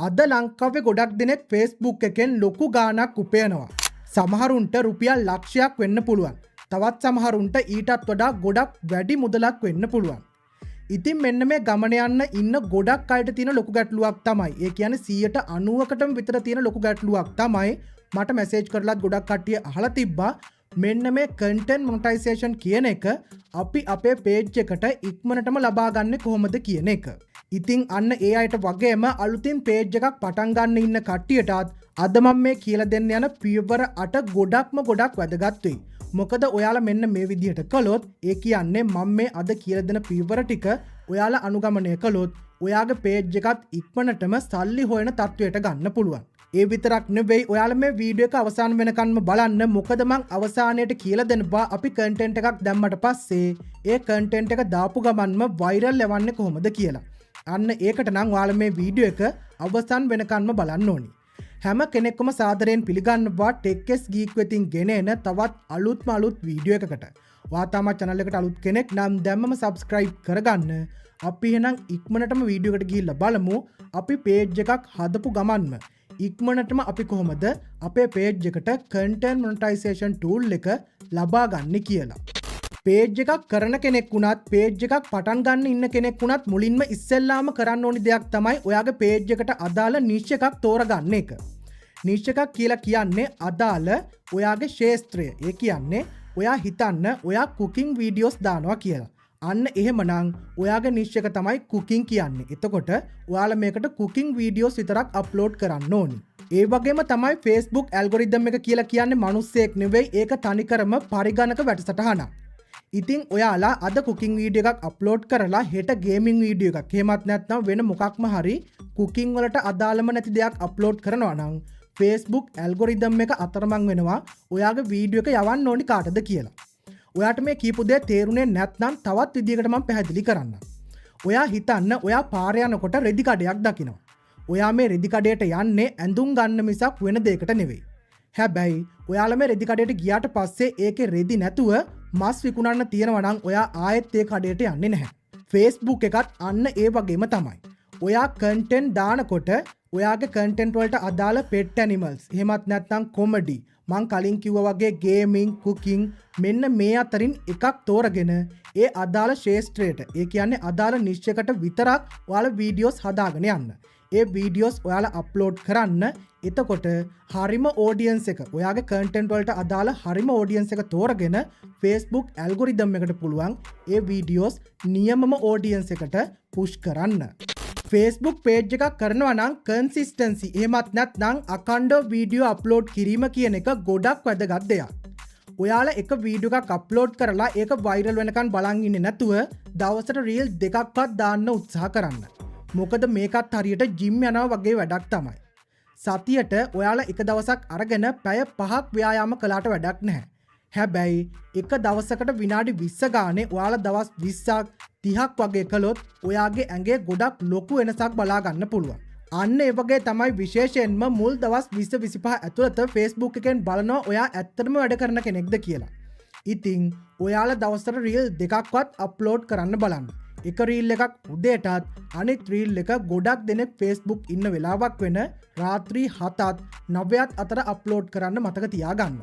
අද ලංකාවේ ගොඩක් දෙනෙක් Facebook එකෙන් ලොකු ගාණක් උපයනවා. සමහරුන්ට රුපියල් ලක්ෂයක් වෙන්න පුළුවන්. තවත් සමහරුන්ට ඊටත් වඩා ගොඩක් වැඩි මුදලක් වෙන්න පුළුවන්. ඉතින් මෙන්න මේ ගමන යන්න ඉන්න ගොඩක් අයට තියෙන ලොකු ගැටලුවක් තමයි. ඒ කියන්නේ 90%කටම විතර තියෙන ලොකු ගැටලුවක් තමයි මට මැසේජ් කරලාත් ගොඩක් කට්ටිය අහලා තිබ්බා. මෙන්න මේ content monetization කියන එක අපි අපේ page එකට ඉක්මනටම ලබා ගන්න කොහොමද කියන එක. ඉතින් අන්න ඒ අයට වගේම අලුතින් page එකක් පටන් ගන්න ඉන්න කට්ටියටත් අද මම මේ කියලා දෙන්න යන පියවර 8 ගොඩක් වැදගත් වෙයි. මොකද ඔයාලා මෙන්න මේ විදිහට කළොත් ඒ කියන්නේ මම මේ අද කියලා දෙන පියවර ටික ඔයාලා අනුගමනය කළොත් ඔයාගේ page එකත් ඉක්මනටම සල්ලි හොයන තත්වයට ගන්න පුළුවන්. ඒ විතරක් නෙවෙයි ඔයාලා මේ වීඩියෝ එක අවසන් වෙනකන්ම බලන්න. මොකද මං අවසානයේට කියලා දෙනවා අපි content එකක් දැම්මට පස්සේ ඒ content එක දාපු ගමන්ම viral යවන්නේ කොහොමද කියලා. අන්න ඒකට නම් ඔයාලා මේ වීඩියෝ එක අවසන් වෙනකන්ම බලන්න ඕනි. හැම කෙනෙක්ම සාදරයෙන් පිළිගන්නවා ටෙක්ස් ගීක් වෙතින් ගෙනෙන තවත් අලුත් වීඩියෝ එකකට. ඔයා තාම channel එකට අලුත් කෙනෙක් නම් දැම්මම subscribe කරගන්න. අපි එහෙනම් ඉක්මනටම වීඩියෝ එකට ගිහිල්ලා බලමු. අපි page එකක් හදපු ගමන්ම ඉක්මනටම අපි කොහොමද අපේ page එකට content monetization tool එක ලබා ගන්න කියලා. page එකක් කරන කෙනෙක් වුණත් page එකක් පටන් ගන්න ඉන්න කෙනෙක් වුණත් මුලින්ම ඉස්සෙල්ලාම කරන්න ඕනි දෙයක් තමයි ඔයාගේ page එකට අදාළ niche එකක් තෝරගන්න එක. niche එකක් කියලා කියන්නේ අදාළ ඔයාගේ ක්ෂේත්‍රය. ඒ කියන්නේ ඔයා හිතන්න ඔයා cooking videos දානවා කියලා. අන්න එහෙමනම් ඔයාගේ niche එක තමයි cooking කියන්නේ. එතකොට ඔයාලා මේකට cooking videos විතරක් upload කරන්න ඕනි. ඒ වගේම තමයි Facebook algorithm එක කියලා කියන්නේ මිනිස්සෙක් නෙවෙයි. ඒක තනිකරම පරිගණක වැඩසටහනක්. ඉතින් ඔයාලා අද cooking video එකක් upload කරලා හෙට gaming video එකක් එහෙමත් නැත්නම් වෙන මොකක්ම හරි cooking වලට අදාළම නැති දෙයක් upload කරනවා නම් Facebook algorithm එක අතරමං වෙනවා ඔයාගේ video එක යවන්න ඕනි කාටද කියලා. ඔයාට මේ කියපු දේ තේරුනේ නැත්නම් තවත් විදිහකට මම පැහැදිලි කරන්නම්. ඔයා හිතන්න ඔයා පාරේ යනකොට රෙදි කඩයක් දකිනවා. ඔයා මේ රෙදි කඩේට යන්නේ ඇඳුම් ගන්න මිසක් වෙන දෙයකට නෙවෙයි. හැබැයි ඔයාලා මේ රෙදි කඩේට ගියාට පස්සේ ඒකේ රෙදි නැතුව මස් විකුණන්න තියෙනවා නම් ඔයා ආයෙත් ඒ කඩේට යන්නේ නැහැ. Facebook එකත් අන්න ඒ වගේම තමයි. ඔයා content දානකොට ඔයාගේ content වලට අදාළ pet animals එහෙමත් නැත්නම් comedy මං කලින් කිව්වා වගේ gaming cooking මෙන්න මේ අතරින් එකක් තෝරගෙන ඒ අදාළ ක්ෂේත්‍රයට ඒ කියන්නේ අදාළ niche එකට විතරක් ඔයාලා videos හදාගෙන යන්න. ඒ videos ඔයාලා upload කරන්න. එතකොට හරිම audience එක ඔයාගේ content වලට අදාළ හරිම audience එක තෝරගෙන Facebook algorithm එකට පුළුවන් ඒ videos නියමම audience එකට push කරන්න. Facebook page එකක් කරනවා නම් consistency එහෙමත් නැත්නම් අඛණ්ඩව වීඩියෝ අප්ලෝඩ් කිරීම කියන එක ගොඩක් වැදගත් දෙයක්. ඔයාලා එක වීඩියෝ එකක් අප්ලෝඩ් කරලා ඒක viral වෙනකන් බලන් ඉන්නේ නැතුව දවසට reel දෙකක්වත් දාන්න උත්සාහ කරන්න. මොකද මේකත් හරියට gym යනවා වගේ වැඩක් තමයි. සතියට ඔයාලා එක දවසක් අරගෙන පැය 5ක් ව්‍යායාම කළාට වැඩක් නැහැ. හැබැයි එක දවසකට විනාඩි 20 ගානේ ඔයාලා දවස් 20ක් 30ක් වගේ කළොත් ඔයාගේ ඇඟේ ගොඩක් ලොකු වෙනසක් බලා ගන්න පුළුවන්. අන්න ඒ වගේ තමයි විශේෂයෙන්ම මුල් දවස් 20-25 ඇතුළත Facebook එකෙන් බලනවා ඔයා ඇත්තටම වැඩ කරන කෙනෙක්ද කියලා. ඉතින් ඔයාලා දවසට reel දෙකක්වත් upload කරන්න බලන්න. එක reel එකක් උදේටත් අනිත් reel එක ගොඩක් දෙනෙක් Facebook ඉන්න වෙලාවක් වෙන රාත්‍රී 7ත් 9ත් අතර upload කරන්න මතක තියාගන්න.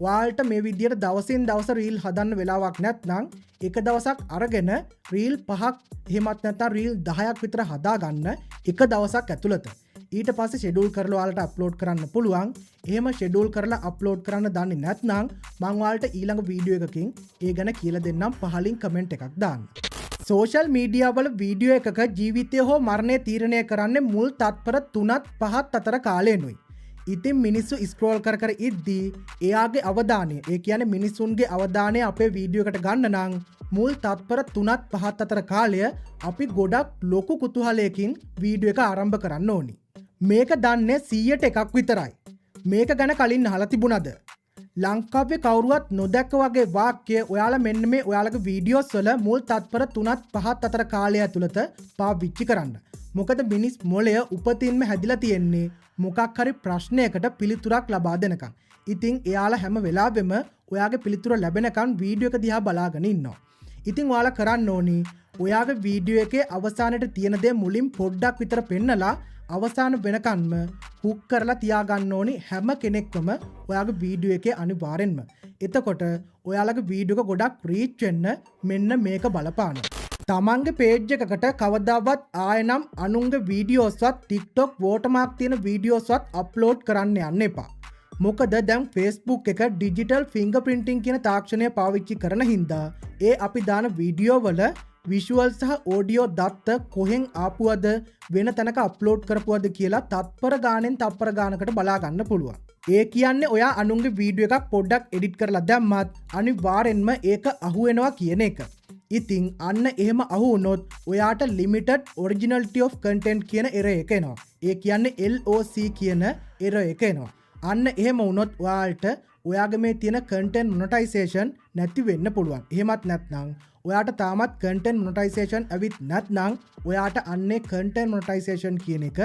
ඔයාලට මේ විදිහට දවසින් දවස reel හදන්න වෙලාවක් නැත්නම් එක දවසක් අරගෙන reel 5ක් එහෙමත් නැත්නම් reel 10ක් විතර හදාගන්න එක දවසක් ඇතුළත. ඊට පස්සේ schedule කරලා ඔයාලට upload කරන්න පුළුවන්. එහෙම schedule කරලා upload කරන්න දන්නේ නැත්නම් මම ඔයාලට ඊළඟ වීඩියෝ එකකින් ඒ ගැන කියලා දෙන්නම්. පහලින් comment එකක් දාන්න. සෝෂල් මීඩියා වල වීඩියෝ එකක ජීවිතය හෝ මරණය තීරණය කරන්නේ මුල් තත්පර 3-5 අතර කාලයෙනුයි. ඉතින් මිනිස්සු ස්ක්‍රෝල් කර ඉද්දී එයාගේ අවධානය ඒ කියන්නේ මිනිසුන්ගේ අවධානය අපේ වීඩියෝ එකට ගන්න නම් මුල් තත්පර 3-5 අතර කාලය අපි ගොඩක් ලොකු කුතුහලයකින් වීඩියෝ එක ආරම්භ කරන්න ඕනි. මේක දන්නේ 100ට එකක් විතරයි. මේක ගැන කලින් අහලා තිබුණාද? ලංකාවේ කවුරුවත් නොදැක්ක වගේ වාක්‍ය ඔයාලා මෙන්න මේ ඔයාලගේ වීඩියෝස් වල මුල් තත්පර 3-5 අතර කාලය ඇතුළත පාවිච්චි කරන්න. මොකද මිනිස් මොළය උපතින්ම හැදිලා තියෙන්නේ මොකක් හරි ප්‍රශ්නයකට පිළිතුරක් ලබා දෙනකම්. ඉතින් එයාලා හැම වෙලාවෙම ඔයාගේ පිළිතුර ලැබෙනකම් වීඩියෝ එක දිහා බලාගෙන ඉන්නවා. ඉතින් ඔයාලා කරන්න ඕනි ඔයාගේ වීඩියෝ එකේ අවසානයේ තියෙන දේ මුලින් පොඩ්ඩක් විතර පෙන්නලා අවසාන වෙනකන්ම හුක් කරලා තියාගන්න ඕනි හැම කෙනෙක්වම ඔයාගේ වීඩියෝ එකේ අනිවාර්යෙන්ම. එතකොට ඔයාලගේ වීඩියෝ එක ගොඩක් රීච් වෙන්න මෙන්න මේක බලපානවා. තමන්ගේ පේජ් එකකට කවදාවත් ආයෙනම් අනුන්ගේ වීඩියෝස්වත් TikTok watermark තියෙන වීඩියෝස්වත් අප්ලෝඩ් කරන්න යන්න එපා. මොකද දැන් Facebook එක ඩිජිටල් ෆින්ගර්ප්‍රින්ටිං කියන තාක්ෂණය පාවිච්චි කරන හින්දා ඒ අපි දාන වීඩියෝ වල විෂුවල් සහ ඕඩියෝ දත්ත කොහෙන් ආපුවද වෙන තැනක අප්ලෝඩ් කරපුවද කියලා තත්පර ගානෙන් තප්පර ගානකට බලා ගන්න පුළුවන්. ඒ කියන්නේ ඔයා අනුන්ගේ වීඩියෝ එකක් පොඩ්ඩක් එඩිට් කරලා දැම්මත් අනිවාර්යෙන්ම ඒක අහුවෙනවා කියන එක. ඉතින් අන්න එහෙම අහු වුණොත් ඔයාට limited originality of content කියන error එක එනවා. ඒ කියන්නේ LOC කියන error එක එනවා. අන්න එහෙම වුණොත් ඔයාලට ඔයාගේ මේ තියෙන content monetization නැති වෙන්න පුළුවන්. එහෙමත් නැත්නම් ඔයාට තාමත් content monetization ඇවිත් නැත්නම් ඔයාට අන්නේ content monetization කියන එක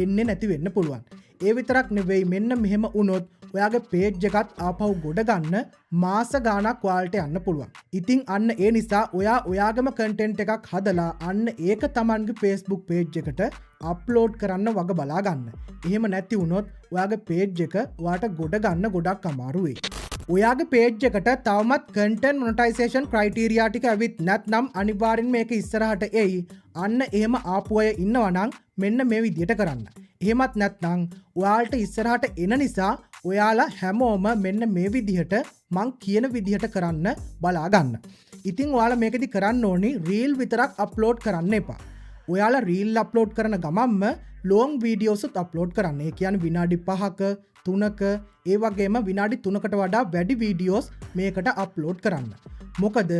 එන්නේ නැති වෙන්න පුළුවන්. ඒ විතරක් නෙවෙයි මෙන්න මෙහෙම වුණොත් ඔයාගේ page එකත් ආපහු ගොඩ ගන්න මාස ගාණක් ඔයාලට යන්න පුළුවන්. ඉතින් අන්න ඒ නිසා ඔයා ඔයාගේම content එකක් හදලා අන්න ඒක තමන්ගේ Facebook page එකට අප්ලෝඩ් කරන්න වග බලා ගන්න. එහෙම නැති වුණොත් ඔයාගේ page එක ඔයාට ගොඩ ගන්න ගොඩක් අමාරු වෙයි. ඔයාගේ page එකට තවමත් content monetization criteria ටික ඇවිත් නැත්නම් අනිවාර්යෙන් මේක ඉස්සරහට එයි. අන්න එහෙම ආපු අය ඉන්නවා නම් මෙන්න මේ විදියට කරන්න. එහෙමත් නැත්නම් ඔයාලට ඉස්සරහට එන නිසා ඔයාලා හැමෝම මෙන්න මේ විදිහට මං කියන විදිහට කරන්න බලා ගන්න. ඉතින් ඔයාලා මේකෙදි කරන්න ඕනි reel විතරක් අප්ලෝඩ් කරන්න එපා. ඔයාලා reel අප්ලෝඩ් කරන ගමන්ම long videos උත් අප්ලෝඩ් කරන්න. ඒ කියන්නේ විනාඩි 5ක 3ක ඒ වගේම විනාඩි 3කට වඩා වැඩි වීඩියෝස් මේකට අප්ලෝඩ් කරන්න. මොකද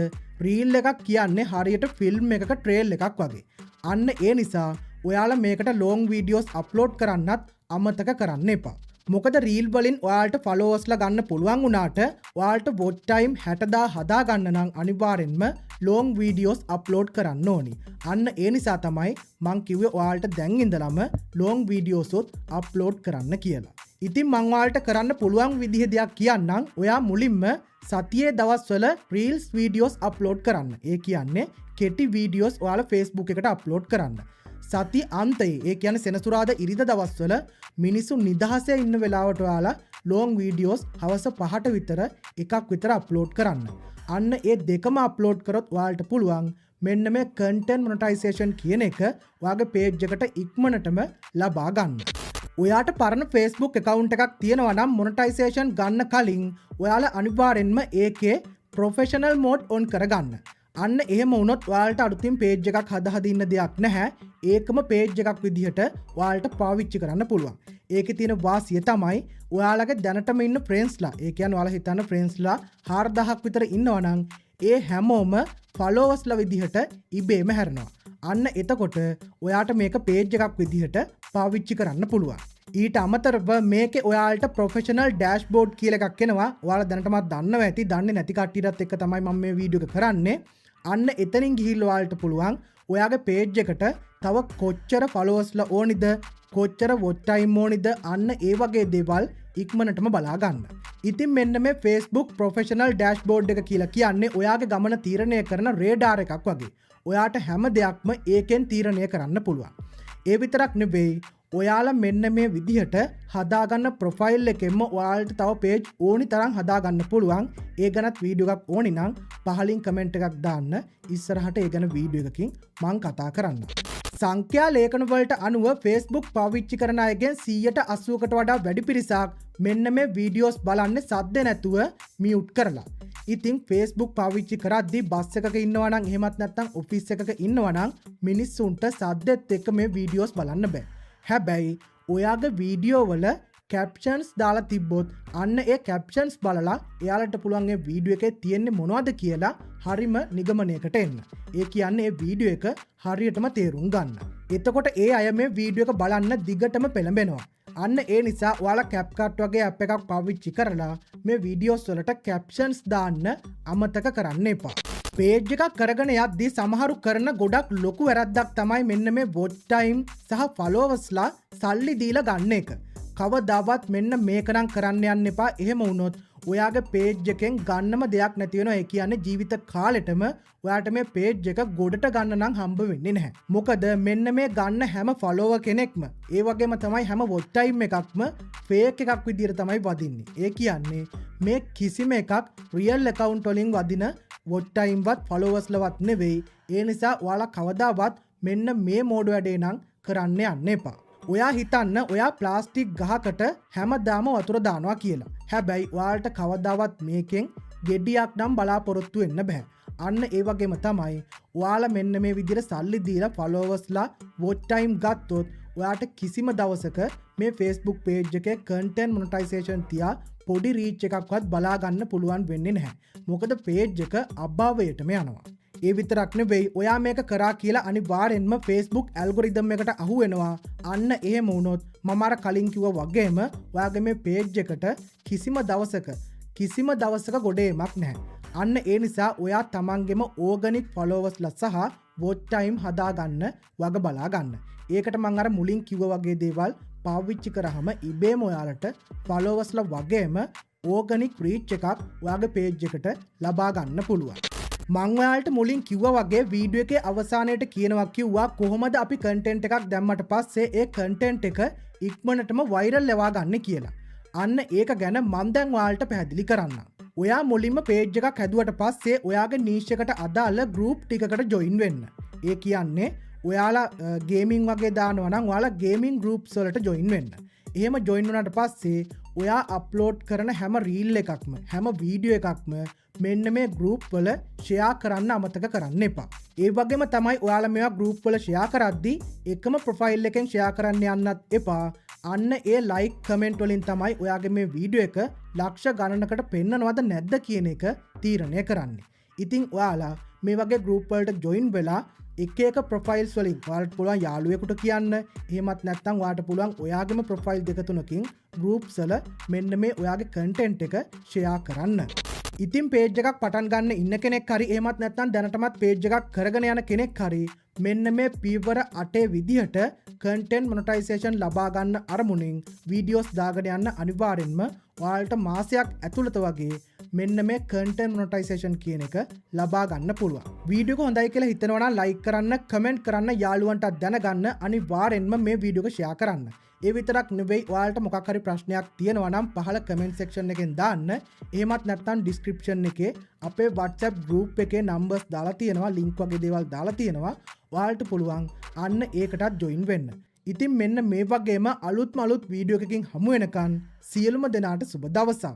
reel එකක් කියන්නේ හරියට ෆිල්ම් එකක ට්‍රේල් එකක් වගේ. අන්න ඒ නිසා ඔයාලා මේකට long videos අප්ලෝඩ් කරන්නත් අමතක කරන්න එපා. මොකද reel වලින් ඔයාලට followers ගන්න පුළුවන් වුණාට ඔයාලට watch time 60000 හදා ගන්න නම් අනිවාර්යෙන්ම long videos අප්ලෝඩ් කරන්න ඕනි. අන්න ඒ නිසා තමයි මං කිව්වේ ඔයාලට දැන් ඉඳලම long videos උත් අප්ලෝඩ් කරන්න කියලා. ඉතින් මං ඔයාලට කරන්න පුළුවන් විදිහ දෙයක් කියන්නම්. ඔයා මුලින්ම සතියේ දවස්වල reels videos අප්ලෝඩ් කරන්න. ඒ කියන්නේ කෙටි videos ඔයාලා Facebook එකට අප්ලෝඩ් කරන්න. සති අන්තයේ ඒ කියන්නේ සෙනසුරාදා ඉරිදා දවස්වල මිනිස්සු නිදහසේ ඉන්න වෙලාවට ඔයාලා long videos හවස 5ට විතර එකක් විතර අප්ලෝඩ් කරන්න. අන්න ඒ දෙකම අප්ලෝඩ් කරොත් ඔයාලට පුළුවන් මෙන්න මේ content monetization කියන එක ඔයාගේ page එකට ඉක්මනටම ලබා ගන්න. ඔයාට පරණ Facebook account එකක් තියෙනවා නම් monetization ගන්න කලින් ඔයාලා අනිවාර්යෙන්ම ඒකේ professional mode on කරගන්න. අන්න එහෙම වුණොත් ඔයාලට අලුතින් page එකක් හදා ඉන්න දෙයක් නැහැ. ඒකම page එකක් විදිහට ඔයාලට පාවිච්චි කරන්න පුළුවන්. ඒකේ තියෙන වාසිය තමයි ඔයාලගේ දැනටම ඉන්න friendsලා. ඒ කියන්නේ ඔයාලා හිතන්න friendsලා 4000ක් විතර ඉන්නවා නම් ඒ හැමෝම followersලා විදිහට ඉබේම හැරෙනවා. අන්න එතකොට ඔයාට මේක page එකක් විදිහට පාවිච්චි කරන්න පුළුවන්. ඊට අමතරව මේකේ ඔයාලට professional dashboard කියලා එකක් එනවා. ඔයාලා දැනටමත් දන්නවා ඇති. දන්නේ නැති කට්ටියටත් එක්ක තමයි මම මේ වීඩියෝ එක කරන්නේ. අන්න එතනින් ගිහිල්ලා ඔයාලට පුළුවන් ඔයාගේ page එකට තව කොච්චර followers ඕනිද, කොච්චර watch time ඕනිද, අන්න ඒ වගේ දේවල් ඉක්මනටම බලා ගන්න. ඉතින් මෙන්න මේ Facebook professional dashboard එක කියලා කියන්නේ ඔයාගේ ගමන තීරණය කරන radar එකක් වගේ. ඔයාට හැම දෙයක්ම ඒකෙන් තීරණය කරන්න පුළුවන්. ඒ විතරක් නෙවෙයි ඔයාලා මෙන්න මේ විදිහට හදාගන්න ප්‍රොෆයිල් එකෙන්ම ඔයාලට තව page ඕනි තරම් හදාගන්න පුළුවන්. ඒ ගැනත් වීඩියෝ එකක් ඕනි නම් පහලින් කමෙන්ට් එකක් දාන්න. ඉස්සරහට ඒ ගැන වීඩියෝ එකකින් මම කතා කරන්න. සංඛ්‍යා ලේඛන වලට අනුව Facebook පාවිච්චි කරන අයගෙන් 180කට වඩා වැඩි පිරිසක් මෙන්න මේ වීඩියෝස් බලන්නේ සද්ද නැතුව මියුට් කරලා. ඉතින් Facebook පාවිච්චි කරද්දී බස් එකක ඉන්නවා නම් එහෙමත් නැත්නම් ඔෆිස් එකක ඉන්නවා නම් මිනිස්සුන්ට සද්දෙත් එක්ක මේ වීඩියෝස් බලන්න බෑ. හැබැයි ඔයාගේ වීඩියෝ වල කැප්ෂන්ස් දාලා තිබ්බොත් අන්න ඒ කැප්ෂන්ස් බලලා එයාලට පුළුවන් ඒ වීඩියෝ එකේ තියෙන්නේ මොනවද කියලා හරිම නිගමනයකට එන්න. ඒ කියන්නේ ඒ වීඩියෝ එක හරියටම තේරුම් ගන්න. එතකොට ඒ අය මේ වීඩියෝ එක බලන්න දිගටම පෙළඹෙනවා. අන්න ඒ නිසා ඔයාලා CapCut වගේ app එකක් පාවිච්චි කරලා මේ වීඩියෝස් වලට කැප්ෂන්ස් දාන්න අමතක කරන්න එපා. page එකක් කරගෙන යද්දී සමහරු කරන ගොඩක් ලොකු වැරද්දක් තමයි මෙන්න මේ watch time සහ followersලා සල්ලි දීලා ගන්න එක. කවදාවත් මෙන්න මේක නම් කරන්න යන්න එපා. එහෙම වුණොත් ඔයාගේ පේජ් එකෙන් ගන්නම දෙයක් නැති වෙනවා. ඒ කියන්නේ ජීවිත කාලෙටම ඔයාට මේ පේජ් එක ගොඩට ගන්න නම් හම්බ වෙන්නේ නැහැ. මොකද මෙන්න මේ ගන්න හැම ෆලෝවර් කෙනෙක්ම ඒ වගේම තමයි හැම වොච් ටයිම් එකක්ම ෆේක් එකක් විදිහට තමයි වදින්නේ. ඒ කියන්නේ මේ කිසිම එකක් රියල් account වලින් වදින වොච් ටයිම් වත් ෆලෝවර්ස් ලවත් නෙවෙයි. ඒ නිසා ඔයාලා කවදාවත් මෙන්න මේ මෝඩ වැඩේ නම් කරන්න යන්න එපා. ඔයා හිතන්න ඔයා ප්ලාස්ටික් ගහකට හැමදාම වතුර දානවා කියලා. හැබැයි ඔයාලට කවදාවත් මේකෙන් ගෙඩියක් නම් බලාපොරොත්තු වෙන්න බෑ. අන්න ඒ වගේම තමයි ඔයාලා මෙන්න මේ විදිහට සල්ලි දීලා ෆලෝවර්ස්ලා වොච් ටයිම් ගත්තොත් ඔයාට කිසිම දවසක මේ Facebook page එකේ content monetization තියා පොඩි reach එකක්වත් බලා ගන්න පුළුවන් වෙන්නේ නැහැ. මොකද page එක අභාවයටම යනවා. ඒ විතරක් නෙවෙයි ඔයා මේක කරා කියලා අනිවාර්යෙන්ම Facebook ඇල්ගොරිතම් එකට අහු වෙනවා. අන්න එහෙම වුණොත් මම අර කලින් කිව්වා වගේම ඔයාගේ මේ page එකට කිසිම දවසක ගොඩේමක් නැහැ. අන්න ඒ නිසා ඔයා තමන්ගෙම ඕගනික් ෆලෝවර්ස්ලා සහ වොච් ටයිම් හදාගන්න වග බලා ගන්න. ඒකට මම අර මුලින් කිව්වා වගේ දේවල් පාවිච්චි කරාම ඉබේම ඔයාලට ෆලෝවර්ස්ලා වගේම ඕගනික් රීච් එකක් ඔයාගේ page එකට ලබා ගන්න පුළුවන්. මං ඔයාලට මුලින් කිව්වා වගේ වීඩියෝ එකේ අවසානයේට කියනවා කිව්වා කොහොමද අපි කන්ටෙන්ට් එකක් දැම්මට පස්සේ ඒ කන්ටෙන්ට් එක ඉක්මනටම වෛරල් ලවා ගන්න කියලා. අන්න ඒක ගැන මම දැන් ඔයාලට පැහැදිලි කරන්නම්. ඔයා මුලින්ම page එකක් හැදුවට පස්සේ ඔයාගේ niche එකට අදාළ group ටිකකට join වෙන්න. ඒ කියන්නේ ඔයාලා ගේමින් වගේ දානවා නම් ඔයාලා ගේමින් groups වලට join වෙන්න. එහෙම join වුණාට පස්සේ ඔයා අප්ලෝඩ් කරන හැම reel එකක්ම හැම වීඩියෝ එකක්ම මෙන්න මේ group වල share කරන්න අමතක කරන්න එපා. ඒ වගේම තමයි ඔයාලා මේවා group වල share කරද්දී එකම profile එකෙන් share කරන්න යන්නත් එපා. අන්න ඒ like comment වලින් තමයි ඔයාගේ මේ වීඩියෝ එක ලක්ෂ ගණනකට පෙන්නනවද නැද්ද කියන එක තීරණය කරන්නේ. ඉතින් ඔයාලා මේ වගේ group වලට join වෙලා එක profiles වලින් ඔයාලට පුළුවන් යාළුවෙකුට කියන්න. එහෙමත් නැත්නම් ඔයාලට පුළුවන් ඔයාගේම profile දෙක තුනකින් groups වල මෙන්න මේ ඔයාගේ content එක share කරන්න. ඉතින් page එකක් පටන් ගන්න ඉන්න කෙනෙක් හරි එහෙමත් නැත්නම් දැනටමත් page එකක් කරගෙන යන කෙනෙක් හරි මෙන්න මේ පීවර 8 විදිහට content monetization ලබා ගන්න අරමුණින් videos දාගෙන යන්න අනිවාර්යෙන්ම ඔයාලට මාසයක් ඇතුළත වගේ මෙන්න මේ content monetization කියන එක ලබා ගන්න පුළුවන්. වීඩියෝ එක හොඳයි කියලා හිතනවා නම් like කරන්න, comment කරන්න, යාළුවන්ට දැනගන්න අනිවාර්යෙන්ම මේ වීඩියෝ එක share කරන්න. ඒ විතරක් නෙවෙයි ඔයාලට මොකක් හරි ප්‍රශ්නයක් තියෙනවා නම් පහළ comment section එකෙන් දාන්න. එහෙමත් නැත්නම් description එකේ අපේ WhatsApp group එකේ numbers දාලා තියෙනවා, link වගේ දේවල් දාලා තියෙනවා. ඔයාලට පුළුවන් අන්න ඒකටත් join වෙන්න. ඉතින් මෙන්න මේ වගේම අලුත් වීඩියෝ එකකින් හමු වෙනකන් සියලුම දෙනාට සුබ දවසක්.